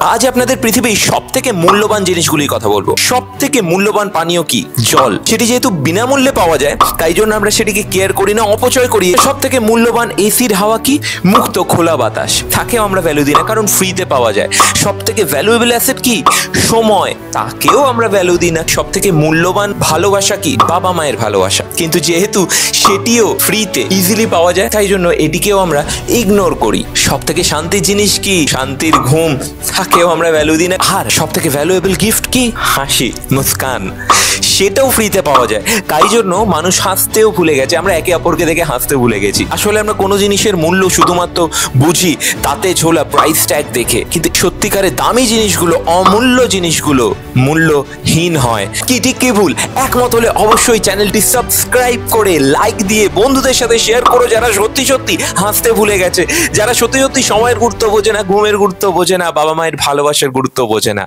আজ আপনাদের পৃথিবীর সব থেকে মূল্যবান জিনিসগুলির কথা বলবো। সব থেকে মূল্যবান পানীয় কি? জল। সেটি যেহেতু বিনামূল্যে পাওয়া যায় তাই জন্য আমরা সেটিকে কেয়ার করি না, অপচয় করি। সব থেকে মূল্যবান এসির হাওয়া কি? মুক্ত খোলা বাতাস। তাকেও আমরা ভ্যালু দিই না, কারণ ফ্রিতে পাওয়া যায়। সব থেকে ভ্যালুয়েবল অ্যাসেট কি? সময়। তাকেও আমরা ভ্যালু দিই না। সব থেকে মূল্যবান ভালোবাসা কি? বাবা মায়ের ভালোবাসা। কিন্তু যেহেতু সেটিও ফ্রিতে ইজিলি পাওয়া যায় তাই জন্য এটিকেও আমরা ইগনোর করি। সব থেকে শান্তির জিনিস কি? শান্তির ঘুম। তাকেও আমরা ভ্যালু দিই না। আর সব থেকে ভ্যালুয়েবল গিফট কি? হাসি, মুস্কান। সেটাও ফ্রিতে পাওয়া যায়, তাই জন্য মানুষ হাসতেও ভুলে গেছে। আমরা একে অপরকে দেখে হাসতে ভুলে গেছি। আসলে আমরা কোনো জিনিসের মূল্য শুধুমাত্র বুঝি তাতে ঝোলা প্রাইস ট্যাগ দেখে, কিন্তু সত্যিকারের দামি জিনিসগুলো, অমূল্য জিনিসগুলো মূল্যহীন হয়। কি ঠিক কি ভুল? একমত হলে অবশ্যই চ্যানেলটি সাবস্ক্রাইব করে লাইক দিয়ে বন্ধুদের সাথে শেয়ার করো, যারা সত্যি সত্যি হাসতে ভুলে গেছে, যারা সত্যি সত্যি সময়ের গুরুত্ব বোঝে না, ঘুমের গুরুত্ব বোঝে না, বাবা মায়ের ভালোবাসার গুরুত্ব বোঝে না।